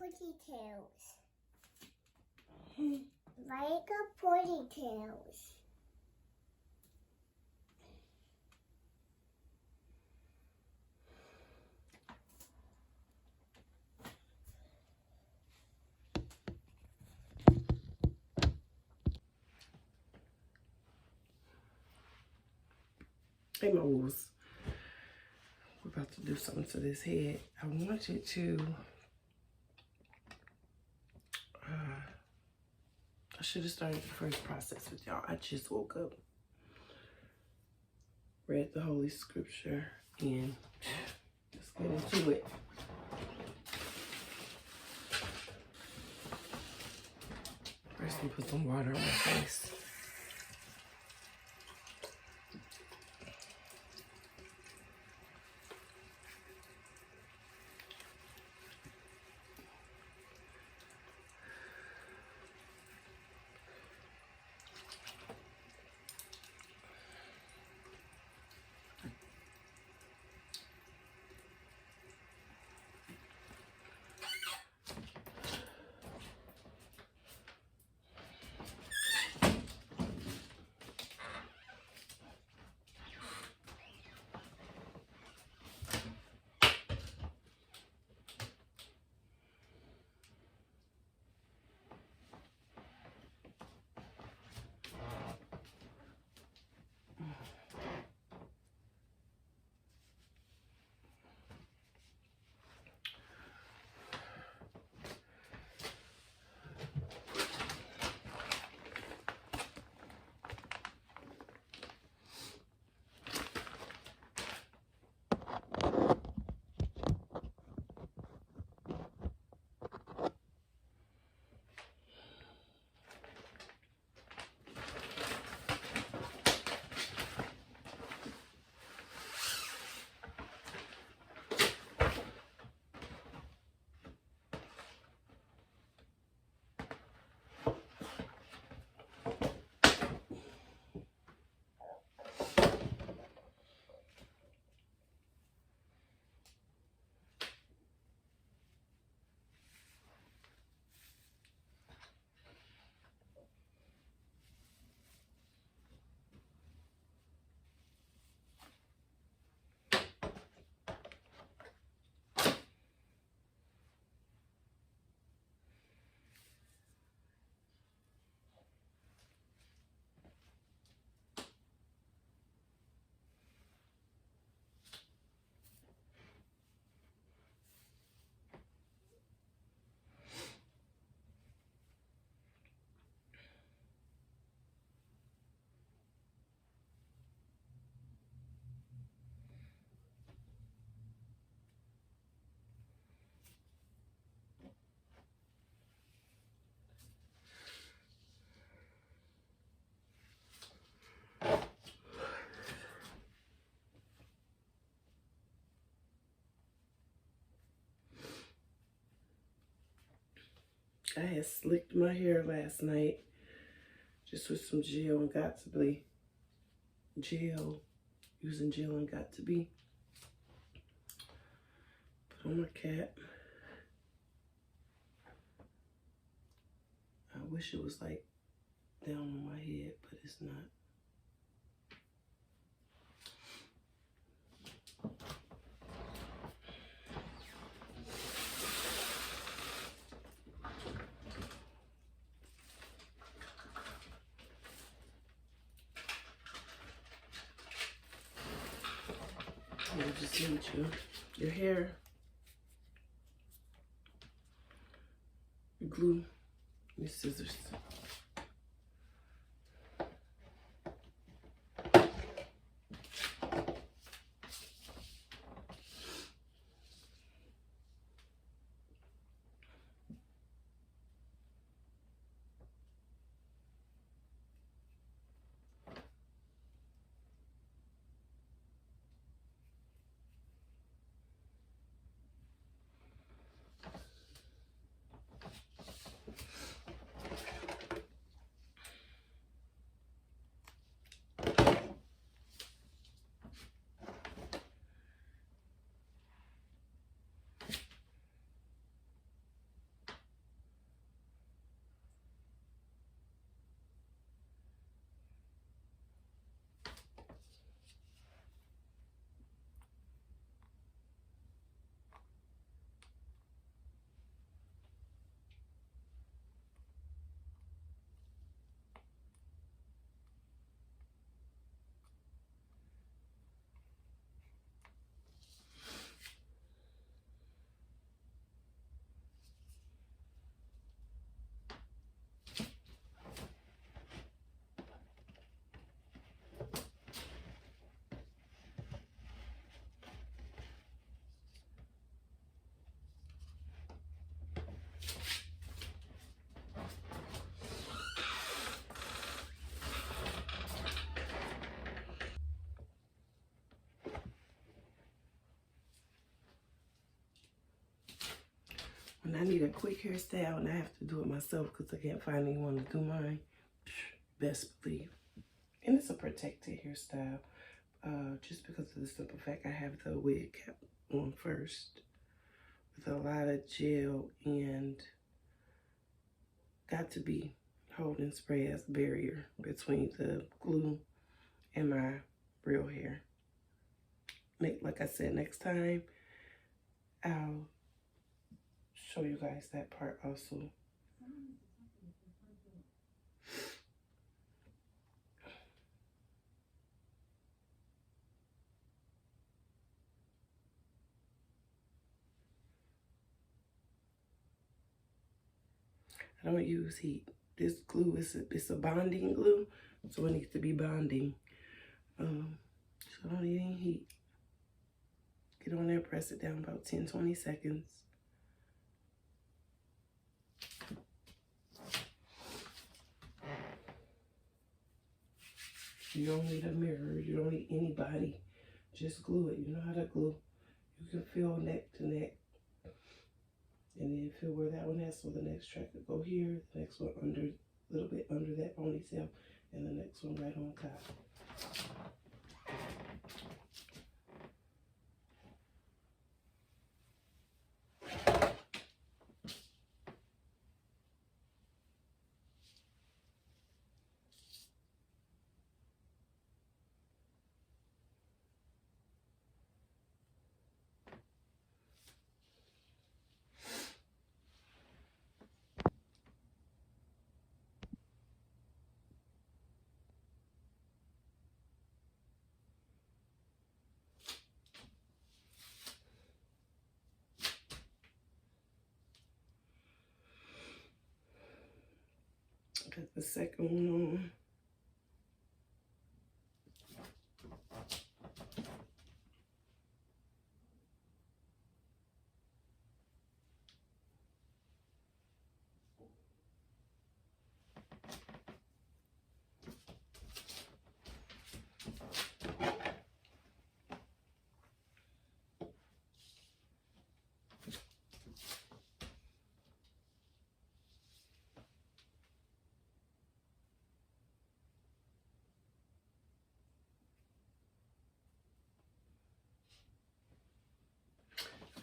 ponytails. Like a ponytails. Hey, my wolves. We're about to do something to this head. I wanted to, I should have started the first process with y'all. I just woke up, read the Holy Scripture, and let's get into it. First, we put some water on my face. I had slicked my hair last night just with some gel and Got2b. Gel, using gel and Got2b. Put on my cap. I wish it was like down on my head, but it's not. You just need your hair, your glue, your scissors. When I need a quick hairstyle and I have to do it myself because I can't find anyone to do mine, best believe. And it's a protected hairstyle, just because of the simple fact I have the wig cap on first with a lot of gel and got to be holding spray as a barrier between the glue and my real hair. Like I said, next time I'll show you guys that part also. I don't use heat. This glue it's a bonding glue, so it needs to be bonding. So I don't need any heat. Get on there, press it down about 10-20 seconds. You don't need a mirror. You don't need anybody. Just glue it. You know how to glue. You can feel neck to neck. And then feel where that one has. So the next track could go here. The next one under, a little bit under that ponytail. And the next one right on top. Got the second one on.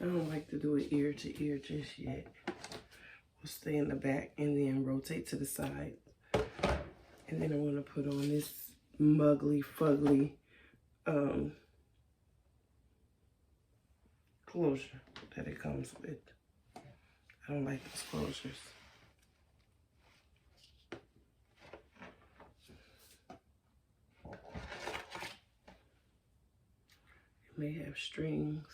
I don't like to do it ear to ear just yet. We'll stay in the back and then rotate to the side. And then I want to put on this muggly, fugly closure that it comes with. I don't like those closures. It may have strings.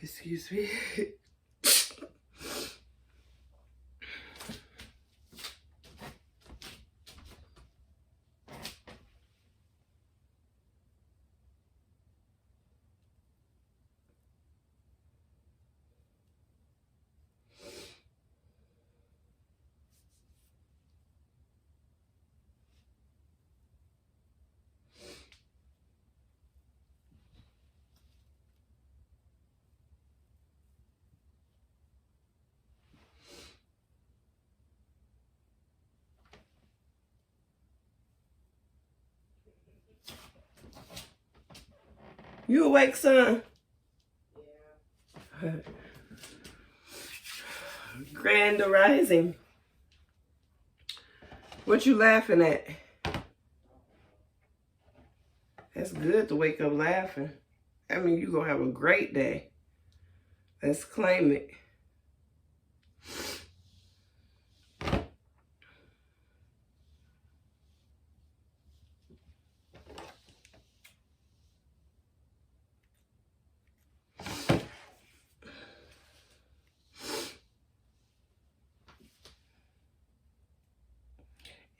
Excuse me. You awake, son? Yeah. Grand Rising. What you laughing at? That's good to wake up laughing. I mean, you're going to have a great day. Let's claim it.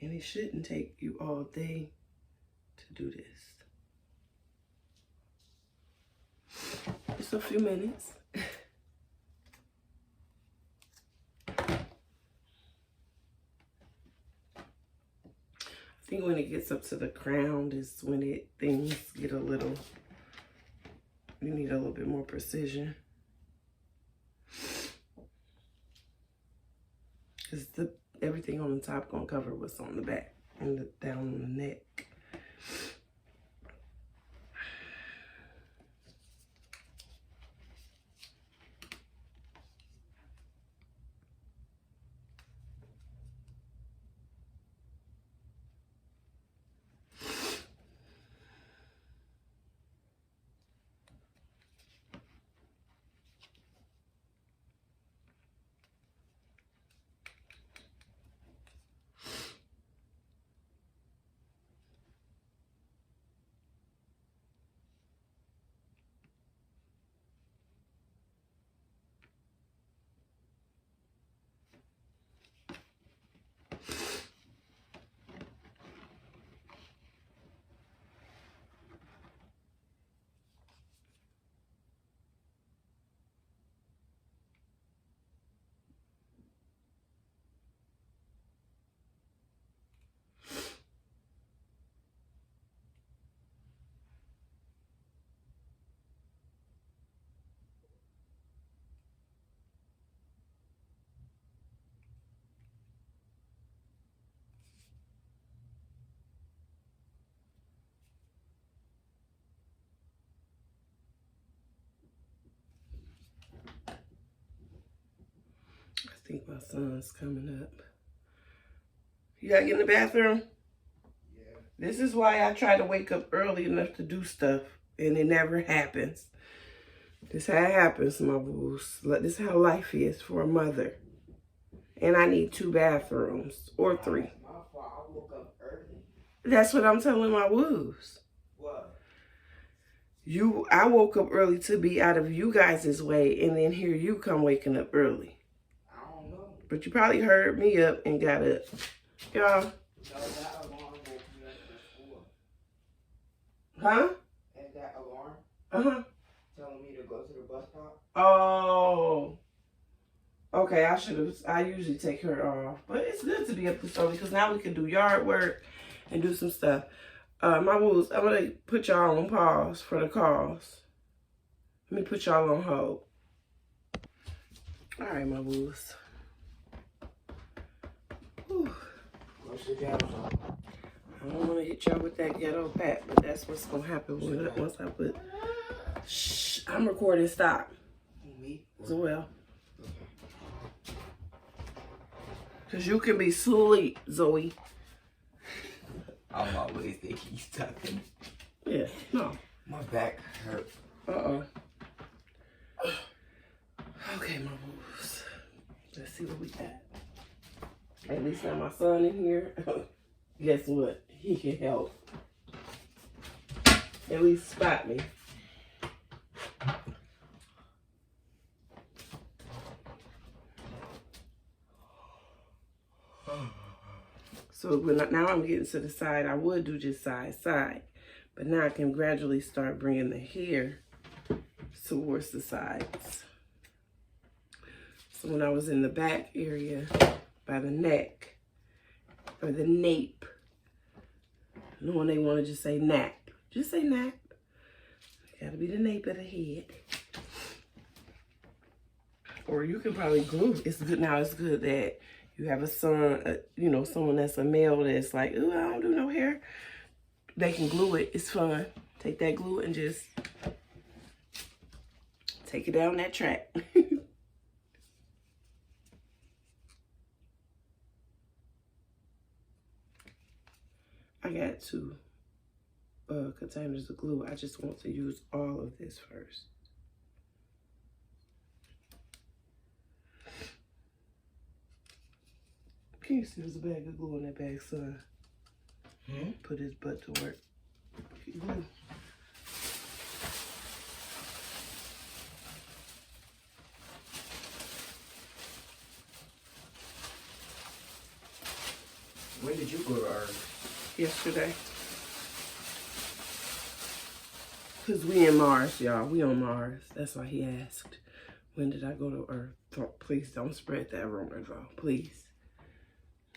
And it shouldn't take you all day to do this. Just a few minutes. I think when it gets up to the crown is when things get a little, you need a little bit more precision. Because everything on the top gonna cover what's on the back and down on the neck. I think my son's coming up. You gotta get in the bathroom? Yeah. This is why I try to wake up early enough to do stuff, and it never happens. This how it happens, my boo's. This is how life is for a mother. And I need 2 bathrooms, or 3. My fault. I woke up early. That's what I'm telling my woos. What? I woke up early to be out of you guys' way, and then here you come waking up early. I don't know. But you probably heard me up and got up. Y'all. No, that alarm woke me up for school. Huh? And that alarm Uh-huh. telling me to go to the bus stop. Oh. Okay, I usually take her off. But it's good to be up this early because now we can do yard work and do some stuff. My wolves, I'm going to put y'all on pause for the calls. Let me put y'all on hold. All right, my wolves. Whew. Go sit down, son. I don't want to hit y'all with that ghetto pat, but that's what's going to happen once I put... Shh, I'm recording. Stop. Me? As well. Because you can be asleep, Zoe. I'm always thinking he's talking. Yeah, no. My back hurt. Uh-oh. Okay, my moves. Let's see what we got. At least now my son in here. Guess what? He can help. At least spot me. So now I'm getting to the side. I would do just side. But now I can gradually start bringing the hair towards the sides. So when I was in the back area by the neck, or the nape, no one they want to just say nap. Just say nap. Gotta be the nape of the head. Or you can probably glue. It's good now. It's good that you have a son, someone that's a male that's like, ooh, I don't do no hair. They can glue it. It's fun. Take that glue and just take it down that track. I got to containers of glue. I just want to use all of this first. Can you see there's a bag of glue in that bag, son? Put his butt to work. Glue. When did you go to Earth? Yesterday. Because we in Mars, y'all. We on Mars. That's why he asked. When did I go to Earth? Please don't spread that rumor, though. Please.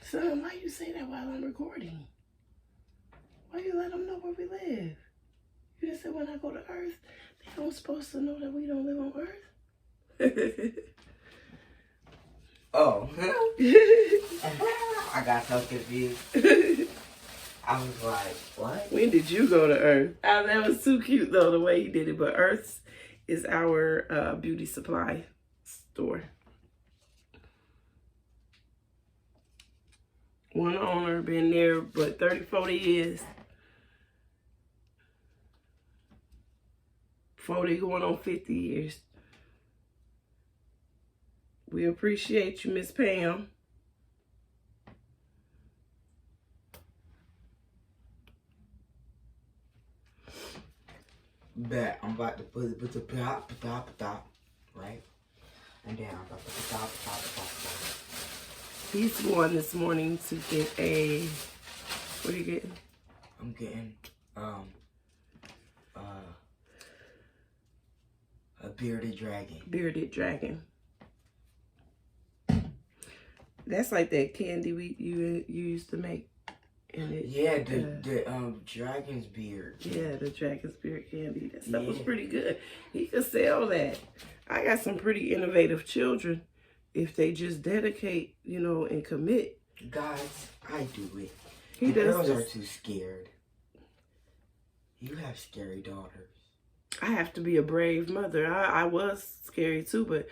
Son, why you say that while I'm recording? Why you let them know where we live? You just said when I go to Earth, they don't supposed to know that we don't live on Earth? Oh. I got so confused. I was like, what? When did you go to Earth? Oh, that was too cute, though, the way he did it. But Earth's is our beauty supply store. One owner, been there, but 30, 40 years. 40 going on 50 years. We appreciate you, Miss Pam. Bet I'm about to put the top, right? And then I'm about to put the top. He's going this morning to get a, what are you getting? I'm getting, a bearded dragon. Bearded dragon. That's like that candy you used to make. And it, Yeah, the dragon's beard. yeah, the dragon's beard candy. That stuff was pretty good. He could sell that. I got some pretty innovative children. If they just dedicate, you know, and commit. Guys, I do it. He the does girls this. are too scared. You have scary daughters. I have to be a brave mother. I was scary too, but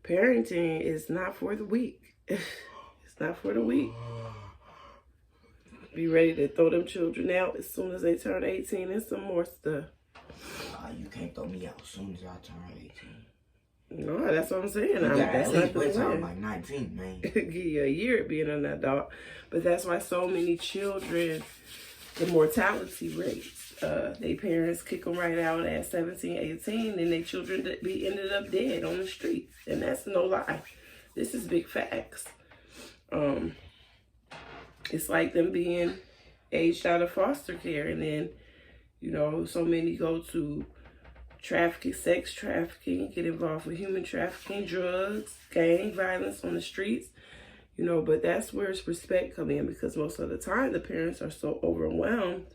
parenting is not for the weak. It's not for the weak. Be ready to throw them children out as soon as they turn 18 and some more stuff. You can't throw me out as soon as I turn 18. No, that's what I'm saying. You gotta That's at not least the wait till I'm plan. like 19, man. Give you a year of being an adult. But that's why so many children, the mortality rates, they parents kick them right out at 17, 18, and their children ended up dead on the streets. And that's no lie. This is big facts. It's like them being aged out of foster care, and then, you know, so many go to trafficking, sex trafficking, get involved with human trafficking, drugs, gang violence on the streets, you know, but that's where respect come in, because most of the time the parents are so overwhelmed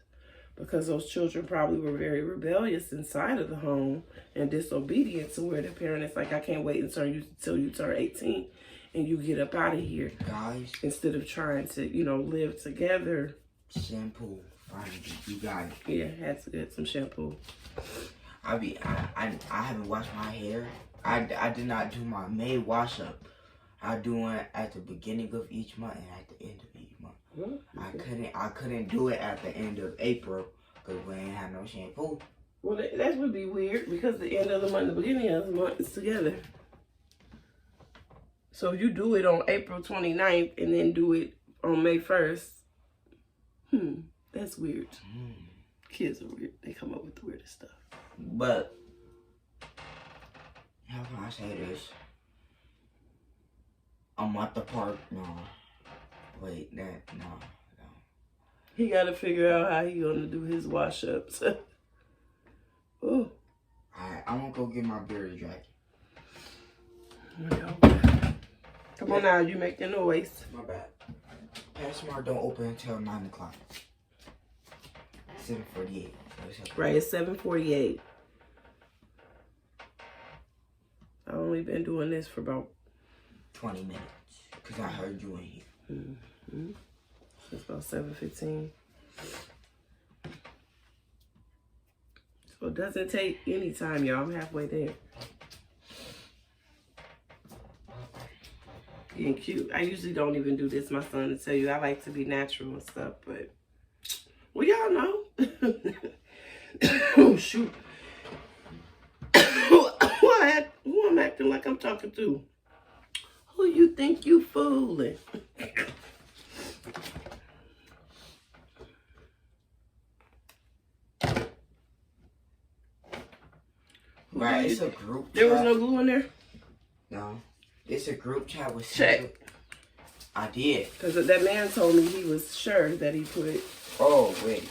because those children probably were very rebellious inside of the home and disobedient, to where the parent is like, I can't wait until you turn 18 and you get up out of here. Guys, Instead of trying to, you know, live together. shampoo. Finally, you got it. Yeah, had to get some shampoo. I haven't washed my hair. I did not do my May wash up. I do it at the beginning of each month and at the end of each month. I couldn't do it at the end of April because we ain't have no shampoo. Well, that would be weird, because the end of the month, the beginning of the month is together. So you do it on April 29th and then do it on May 1st. That's weird. Kids are weird. They come up with the weirdest stuff. But how can I say this? I'm at the park. No. Wait, no. He got to figure out how he gonna do his wash ups. Oh. Alright, I'm gonna go get my bearded dragon. Come on now, you make the noise. My bad. PetSmart don't open until 9 o'clock. 7:48. Right, it's 7:48. I've only been doing this for about 20 minutes. Because I heard you in here. It's about 7:15. So it doesn't take any time, y'all. I'm halfway there. Getting cute. I usually don't even do this, my son, to tell you. I like to be natural and stuff, but well, y'all know. Oh, shoot. Who I'm acting like I'm talking to? Who you think you fooling? Right, it's a group chat. There was no glue in there? No. It's a group chat with Check. Central. I did. Because that man told me he was sure that he put... Oh, wait.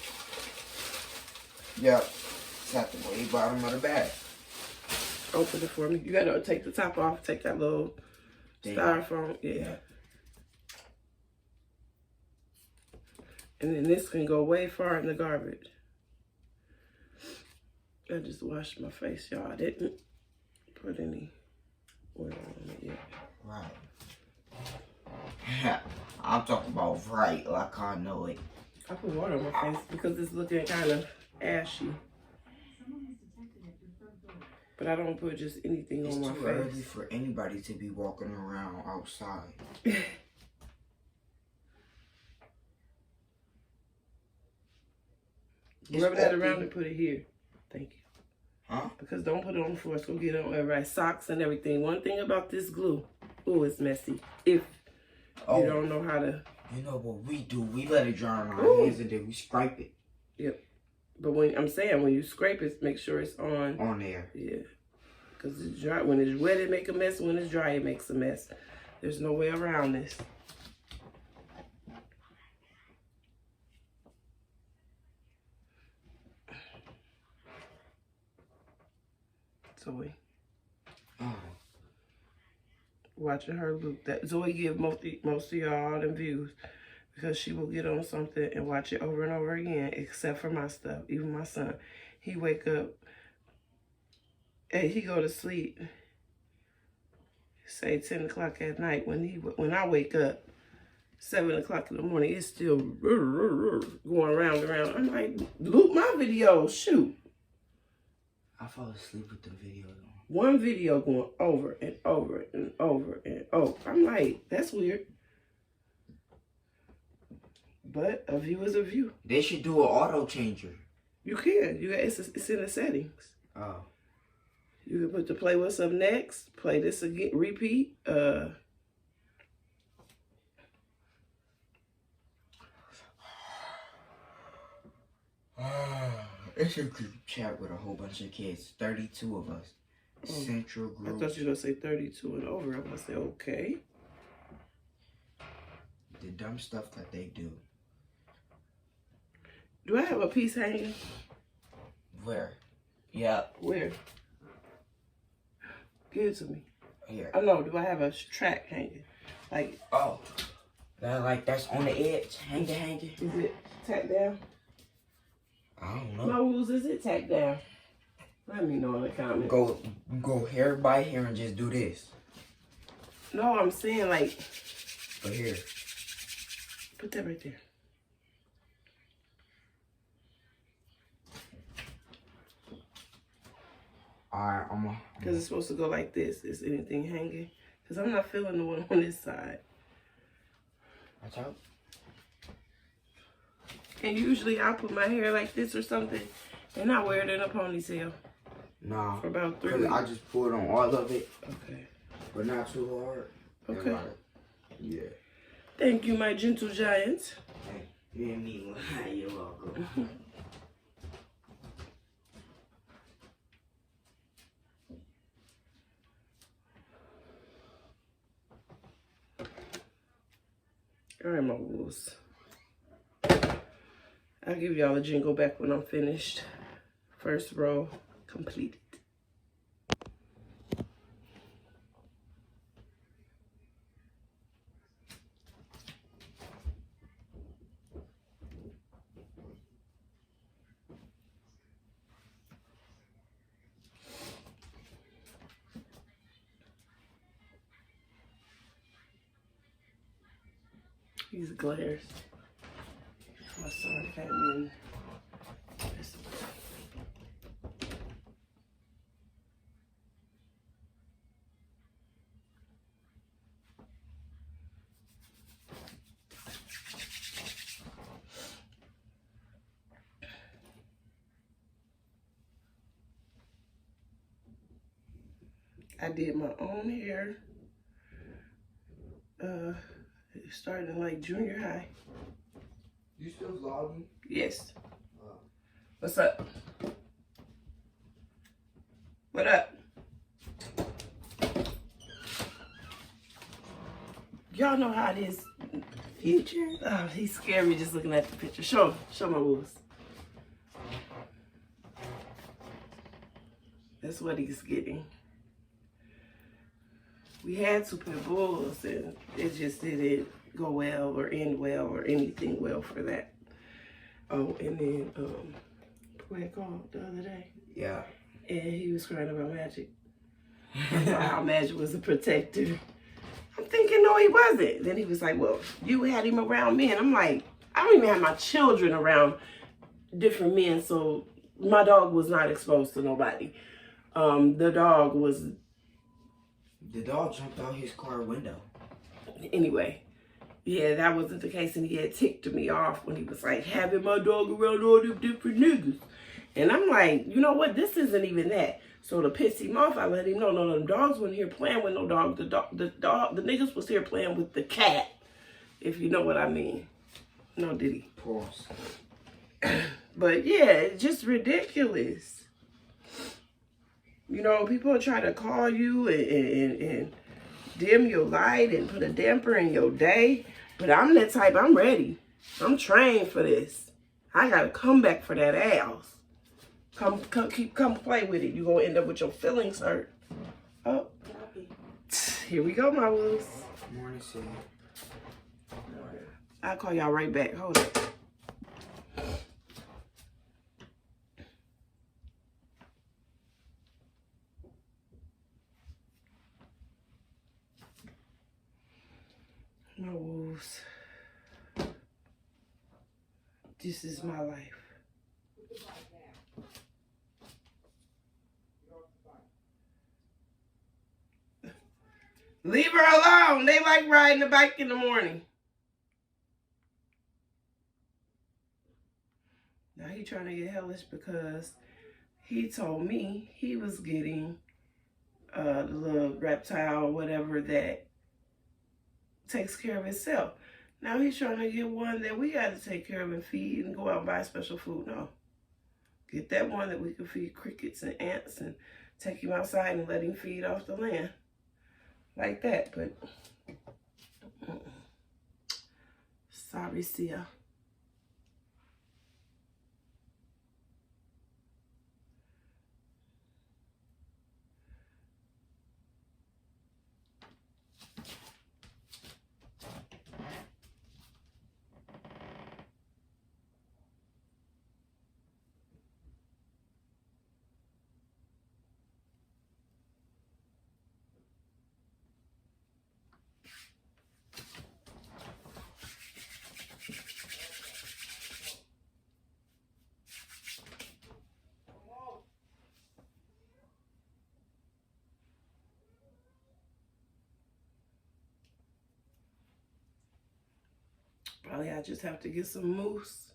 Yep. It's at the way bottom of the bag. Open it for me. You gotta take the top off, take that little styrofoam. Yeah. And then this can go way far in the garbage. I just washed my face, y'all. I didn't put any oil on it yet. Right. I'm talking about right, like I know it. I put water on my face because it's looking kind of ashy. But I don't put just anything on my face. It's too early for anybody to be walking around outside. Rub that around and put it here. Thank you. Huh? Because don't put it on the floor. It's going to get on everybody's socks and everything. One thing about this glue, oh, it's messy. If you don't know how to... You know what we do? We let it dry on our hands and then we scrape it. Yep. But when I'm saying when you scrape it, make sure it's on. On there. Yeah. Because it's dry. When it's wet, it makes a mess. When it's dry, it makes a mess. There's no way around this. Zoe. Oh. Watching her look. That Zoe give most of y'all all them views. Because she will get on something and watch it over and over again. Except for my stuff. Even my son. He wake up. And he go to sleep, say 10 o'clock at night. When I wake up, 7 o'clock in the morning, it's still going round and round. I'm like, loop my video, shoot. I fall asleep with the video on. One video going over and over and over and over. I'm like, that's weird. But a view is a view. They should do an auto changer. You can. It's in the settings. Oh. You can put the play what's up next, play this again, repeat. It's a group chat with a whole bunch of kids. 32 of us. Central group. I thought you were going to say 32 and over. I'm going to say, okay. The dumb stuff that they do. Do I have a piece hanging? Where? Yeah. Where? Give it to me. Here. I know. Do I have a track hanging? Like. Oh. That's on the edge. Hanging. Is it tacked down? I don't know. No rules. Is it tacked down? Let me know in the comments. Go hair by hair and just do this. No, I'm saying like. But here. Put that right there. Alright, Because it's supposed to go like this. Is anything hanging? Because I'm not feeling the one on this side. Watch out. And usually I'll put my hair like this or something. And I wear it in a ponytail. Nah. For about 3 weeks. I just pulled on all of it. Okay. But not too hard. Okay. Yeah. Thank you, my gentle giant. Hey, you and me. You're welcome. All right, my wolves. I'll give y'all a jingle back when I'm finished. First row completed. These glares. My son had me in. I did my own hair. Starting in like junior high. You still vlogging? Yes. What's up? What up? Y'all know how it is. Future? Oh, he's scared me just looking at the picture. Show my wolves. That's what he's getting. We had two pit bulls and it just didn't go well or end well or anything well for that. Oh, and then Boy called the other day. Yeah. And he was crying about Magic. How Magic was a protector. I'm thinking, no, he wasn't. Then he was like, well, you had him around men. I'm like, I don't even have my children around different men, so my dog was not exposed to nobody. The dog jumped out his car window. Anyway, yeah, that wasn't the case, and he had ticked me off when he was like, having my dog around all them different niggas. And I'm like, you know what? This isn't even that. So to piss him off, I let him know, no, the dogs wasn't here playing with no dog. The niggas was here playing with the cat, if you know what I mean. No, did he? Pause. But yeah, it's just ridiculous. You know, people try to call you and dim your light and put a damper in your day. But I'm that type, I'm ready. I'm trained for this. I got to come back for that ass. Come play with it. You're going to end up with your feelings hurt. Oh, here we go, my wolves. Morning, Sid. I'll call y'all right back. Hold up. My wolves. This is my life. Leave her alone. They like riding the bike in the morning. Now he trying to get hellish because he told me he was getting the little reptile or whatever that takes care of itself. Now he's trying to get one that we got to take care of and feed and go out and buy special food. No. Get that one that we can feed crickets and ants and take him outside and let him feed off the land. Like that, but sorry, Sia. Probably I just have to get some moose.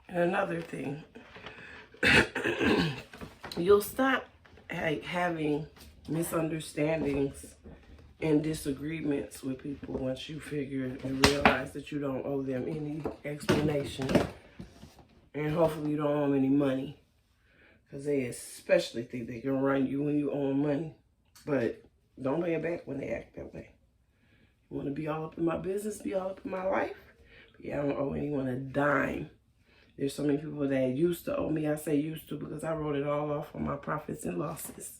And another thing, you'll stop having misunderstandings and disagreements with people once you figure and realize that you don't owe them any explanation. And hopefully you don't owe them any money. Because they especially think they can run you when you owe them money. But don't pay it back when they act that way. You want to be all up in my business, be all up in my life? But yeah, I don't owe anyone a dime. There's so many people that used to owe me. I say used to because I wrote it all off on my profits and losses.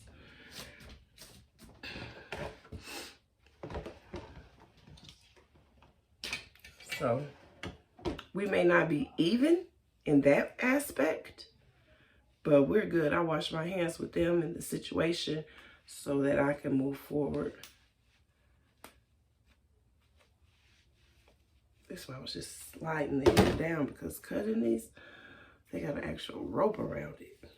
So we may not be even in that aspect, but we're good. I wash my hands with them in the situation so that I can move forward. That's why I was just sliding the hair down, because cutting these, they got an actual rope around it.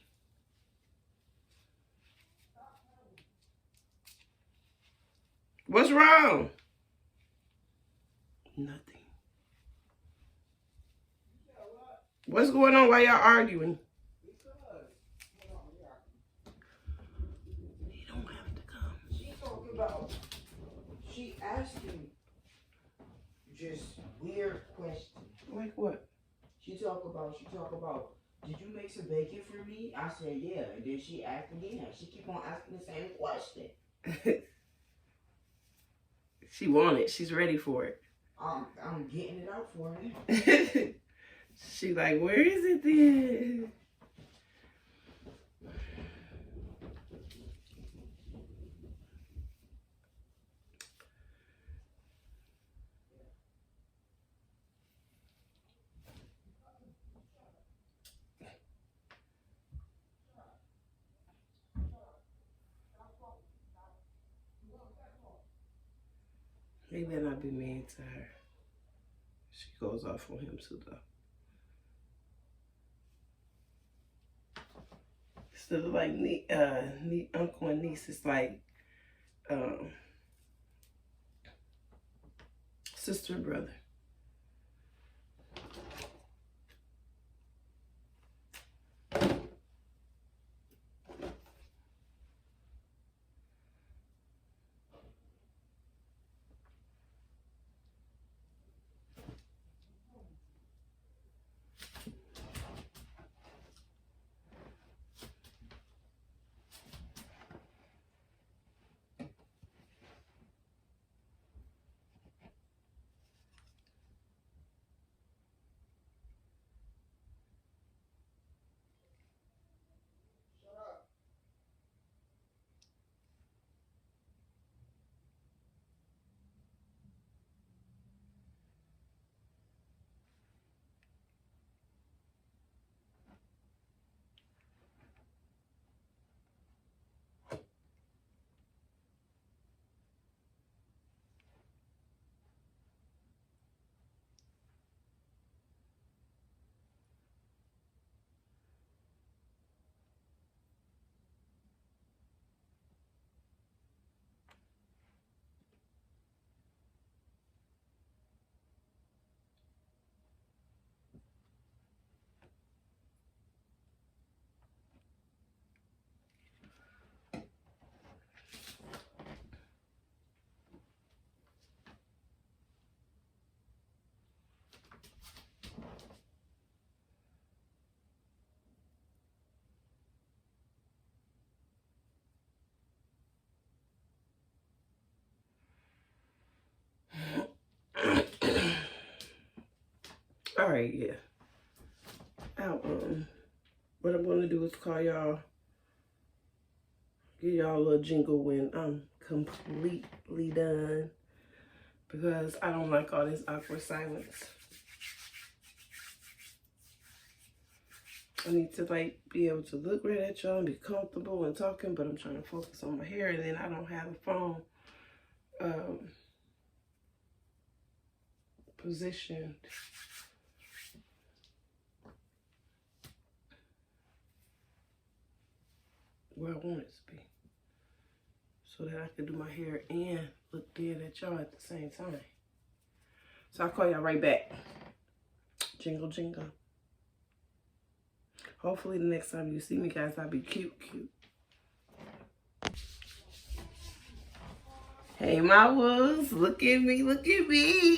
What's wrong? Nothing. What's going on while y'all arguing? You don't have to come. She talking about, she asking just weird questions. Like what? She talk about, did you make some bacon for me? I said, yeah. And then she asked again. She keep on asking the same question. She want it. She's ready for it. I'm getting it out for her. She like, where is it then? He better not be mean to her. She goes off on him too, though. Instead of like uncle and niece, it's like sister and brother. All right, yeah. What I'm gonna do is call y'all, give y'all a little jingle when I'm completely done, because I don't like all this awkward silence. I need to like be able to look right at y'all and be comfortable and talking, but I'm trying to focus on my hair, and then I don't have a phone positioned. Where I want it to be, so that I can do my hair and look dead at y'all at the same time. So I'll call y'all right back. Jingle, jingle. Hopefully the next time you see me, guys, I'll be cute. Hey, my wolves, look at me.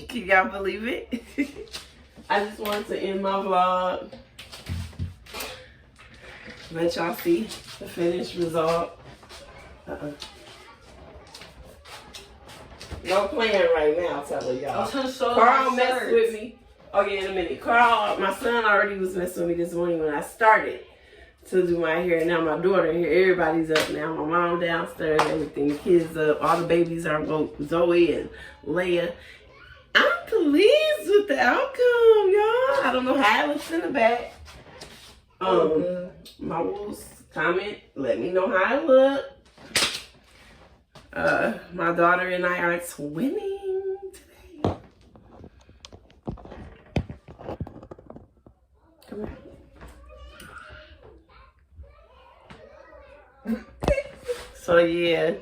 Can y'all believe it? I just wanted to end my vlog. Let y'all see the finished result. No playing right now, telling y'all. Carl messed with me. Oh yeah, in a minute. Carl, my son already was messing with me this morning when I started to do my hair. Now my daughter here, everybody's up now. My mom downstairs, everything. The kids up. All the babies are woke. Zoe and Leia. I'm pleased with the outcome, y'all. I don't know how it looks in the back. My wolves, comment, let me know how it look. My daughter and I are twinning today. Come here. So yeah,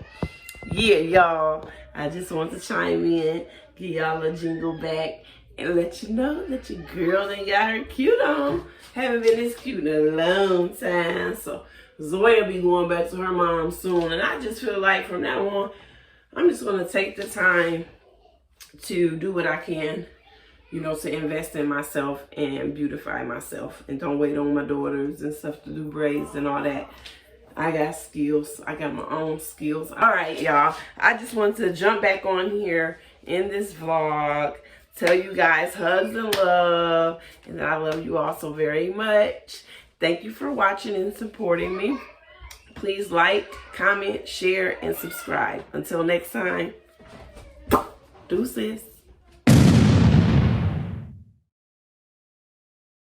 y'all. I just want to chime in, give y'all a jingle back, and let you know that your girl done got her cute on. Haven't been this cute in a long time. So Zoe will be going back to her mom soon. And I just feel like from now on, I'm just going to take the time to do what I can, you know, to invest in myself and beautify myself. And don't wait on my daughters and stuff to do braids and all that. I got skills. I got my own skills. All right, y'all. I just wanted to jump back on here in this vlog. Tell you guys hugs and love. And I love you all so very much. Thank you for watching and supporting me. Please like, comment, share, and subscribe. Until next time, deuces.